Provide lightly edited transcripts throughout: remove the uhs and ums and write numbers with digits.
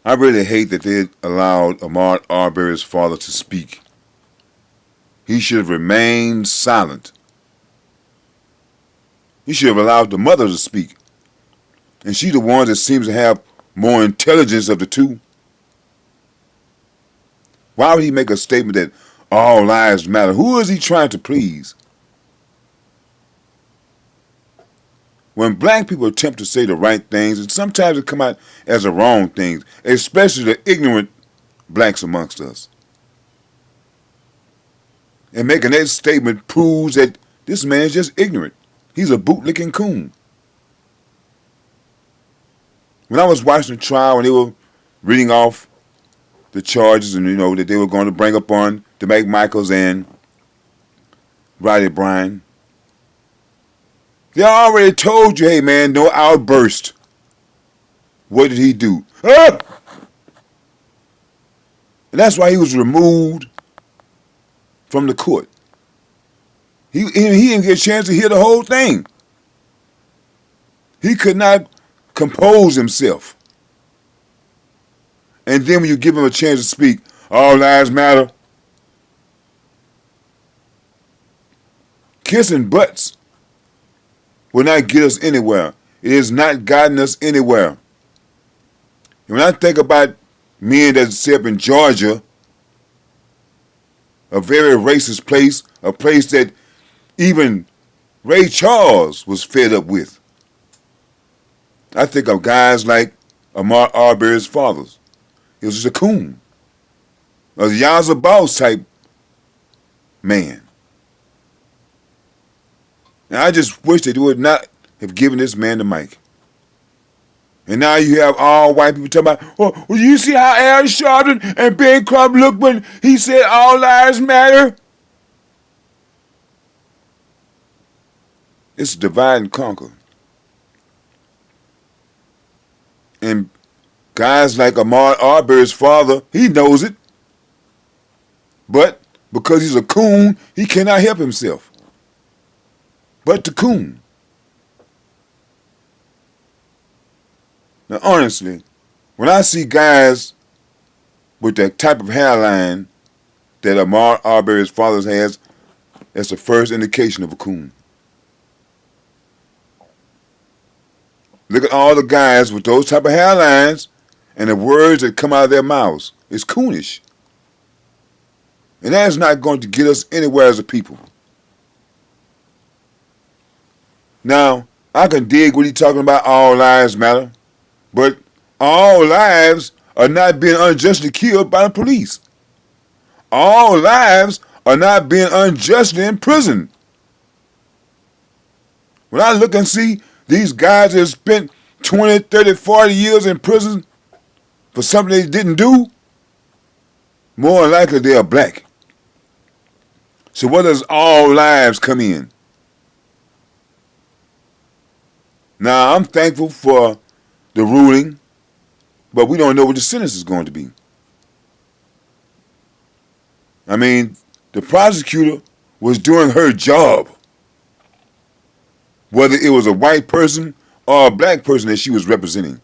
I really hate that they allowed Ahmaud Arbery's father to speak. He should have remained silent. He should have allowed the mother to speak. And she's the one that seems to have more intelligence of the two. Why would he make a statement that all lives matter? Who is he trying to please? When black people attempt to say the right things, and sometimes it come out as the wrong things, especially the ignorant blacks amongst us. And making that statement proves that this man is just ignorant. He's a bootlicking coon. When I was watching the trial and they were reading off the charges and that they were going to bring up on DeMake Michaels and Riley Bryan, they already told you, hey man, no outburst. What did he do? Ah! And that's why he was removed from the court. He didn't get a chance to hear the whole thing. He could not compose himself. And then when you give him a chance to speak, all lives matter. Kissing butts will not get us anywhere. It has not gotten us anywhere. And when I think about men that set up in Georgia, a very racist place, a place that even Ray Charles was fed up with, I think of guys like Ahmaud Arbery's fathers. He was just a coon, a Yazoo Boss type man. And I just wish they would not have given this man the mic. And now you have all white people talking about, well, you see how Al Sharpton and Ben Crump looked when he said all lives matter? It's divide and conquer. And guys like Ahmaud Arbery's father, he knows it. But because he's a coon, he cannot help himself but to coon. Now honestly, when I see guys with that type of hairline that Ahmaud Arbery's father has, that's the first indication of a coon. Look at all the guys with those type of hairlines and the words that come out of their mouths. It's coonish. And that is not going to get us anywhere as a people. Now, I can dig what he's talking about, all lives matter, but all lives are not being unjustly killed by the police. All lives are not being unjustly imprisoned. When I look and see these guys that have spent 20, 30, 40 years in prison for something they didn't do, more than likely they are black. So where does all lives come in? Now, I'm thankful for the ruling, but we don't know what the sentence is going to be. I mean, the prosecutor was doing her job, whether it was a white person or a black person that she was representing.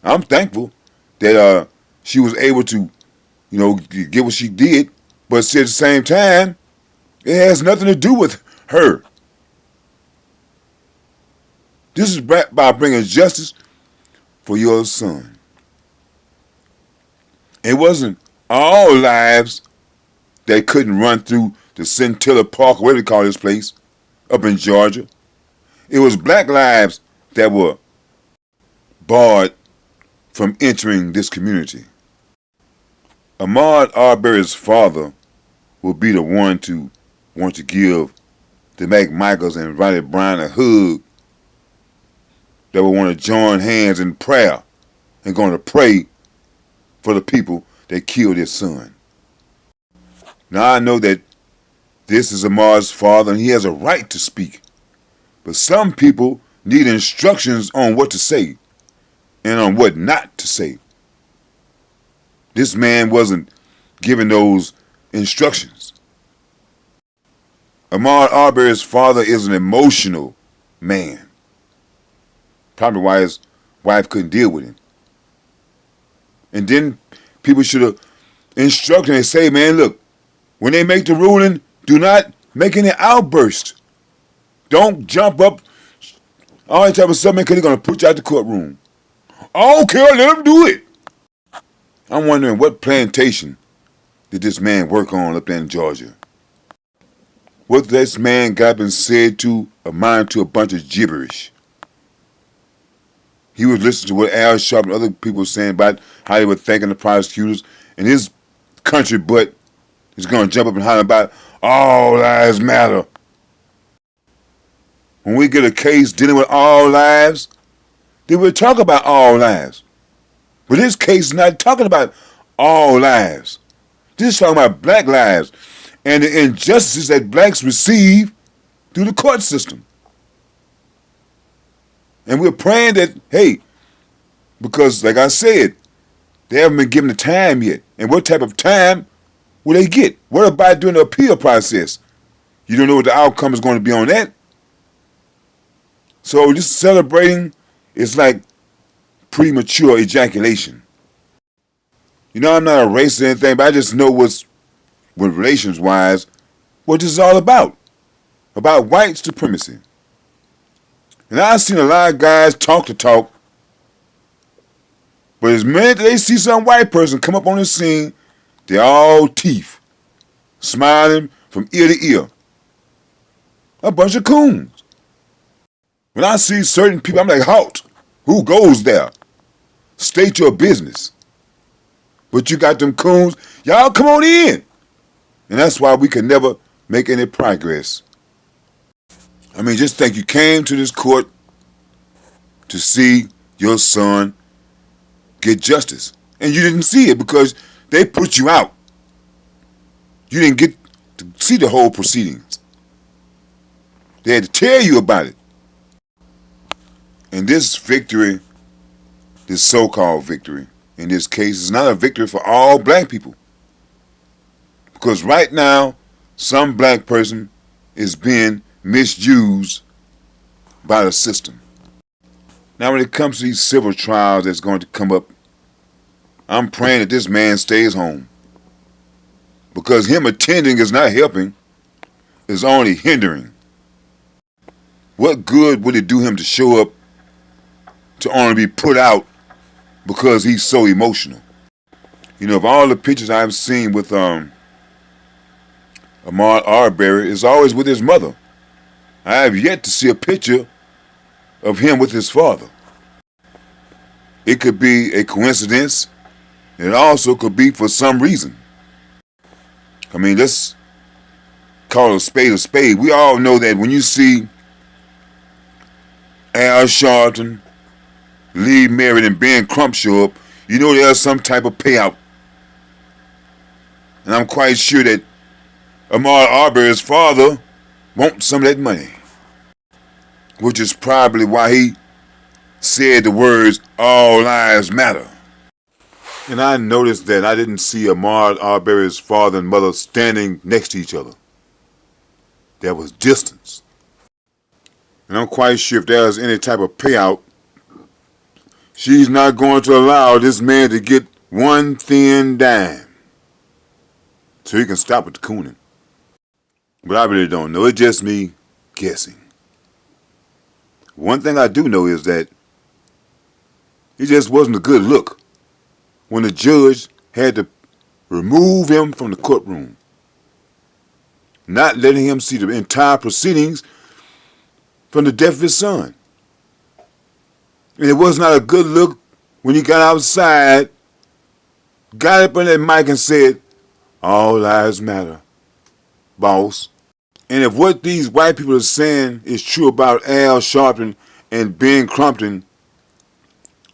I'm thankful that she was able to, get what she did, but at the same time, it has nothing to do with her. This is about bringing justice for your son. It wasn't all lives that couldn't run through the Scintilla Park, whatever they call this place, up in Georgia. It was black lives that were barred from entering this community. Ahmaud Arbery's father will be the one to want to give DeMake Michaels and Riley Bryan a hug, that will want to join hands in prayer and going to pray for the people that killed his son. Now I know that this is Ahmaud's father and he has a right to speak, but some people need instructions on what to say and on what not to say. This man wasn't given those instructions. Ahmaud Arbery's father is an emotional man. Probably why his wife couldn't deal with him. And then people should have instructed and say, man, look, when they make the ruling, do not make any outburst. Don't jump up, all that type of stuff, man, because they're going to put you out the courtroom. Okay, let them do it. I'm wondering what plantation did this man work on up there in Georgia? What this man got been said to amount to a bunch of gibberish. He was listening to what Al Sharpton and other people were saying about how they were thanking the prosecutors, and his country butt is going to jump up and holler about all lives matter. When we get a case dealing with all lives, then we'll talk about all lives. But this case is not talking about all lives. This is talking about black lives and the injustices that blacks receive through the court system. And we're praying that, hey, because like I said, they haven't been given the time yet. And what type of time will they get? What about during the appeal process? You don't know what the outcome is going to be on that. So just celebrating is like premature ejaculation. You know, I'm not a racist or anything, but I just know what relations-wise, what this is all about white supremacy. And I've seen a lot of guys talk the talk, but as minute they see some white person come up on the scene, they're all teeth, smiling from ear to ear. A bunch of coons. When I see certain people, I'm like, halt, who goes there? State your business. But you got them coons, y'all come on in. And that's why we can never make any progress. I mean, just think, you came to this court to see your son get justice. And you didn't see it because they put you out. You didn't get to see the whole proceedings. They had to tell you about it. And this victory, this so-called victory, in this case, is not a victory for all black people. Because right now, some black person is being misused by the system. Now, when it comes to these civil trials that's going to come up, I'm praying that this man stays home. Because him attending is not helping, it's only hindering. What good would it do him to show up to only be put out because he's so emotional? You know, of all the pictures I've seen with Ahmaud Arbery, is always with his mother. I have yet to see a picture of him with his father. It could be a coincidence, and it also could be for some reason. I mean, let's call a spade a spade. We all know that when you see Al Sharpton, Lee Merritt, and Ben Crump show up, you know there's some type of payout. And I'm quite sure that Ahmaud Arbery's father wants some of that money. Which is probably why he said the words, all lives matter. And I noticed that I didn't see Ahmaud Arbery's father and mother standing next to each other. There was distance. And I'm quite sure if there's any type of payout, she's not going to allow this man to get one thin dime so he can stop with the cooning. But I really don't know. It's just me guessing. One thing I do know is that it just wasn't a good look when the judge had to remove him from the courtroom, not letting him see the entire proceedings from the death of his son. And it was not a good look when he got outside, got up on that mic and said, all lives matter, boss. And if what these white people are saying is true about Al Sharpton and Ben Crumpton,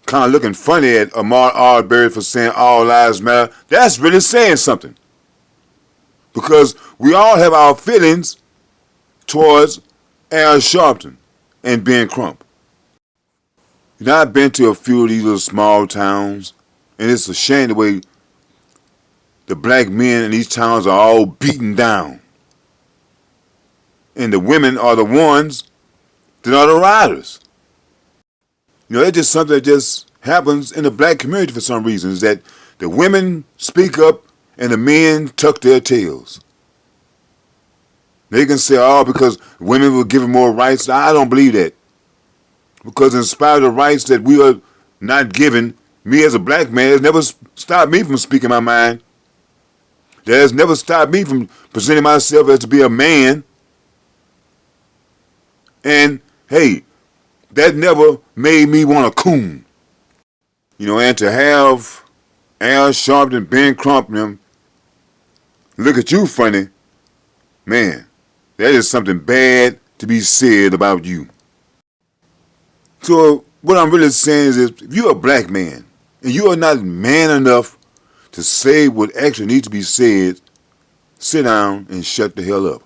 kind of looking funny at Ahmaud Arbery for saying all lives matter, that's really saying something. Because we all have our feelings towards Al Sharpton and Ben Crump. You know, I've been to a few of these little small towns, and it's a shame the way the black men in these towns are all beaten down. And the women are the ones that are the riders. You know, it's just something that just happens in the black community for some reason is that the women speak up and the men tuck their tails. They can say, oh, because women were given more rights. I don't believe that. Because in spite of the rights that we are not given, me as a black man has never stopped me from speaking my mind. That has never stopped me from presenting myself as to be a man. And, hey, that never made me want a coon. You know, and to have Al Sharpton and Ben Crump and them look at you funny, man, that is something bad to be said about you. So what I'm really saying is if you're a black man and you are not man enough to say what actually needs to be said, sit down and shut the hell up.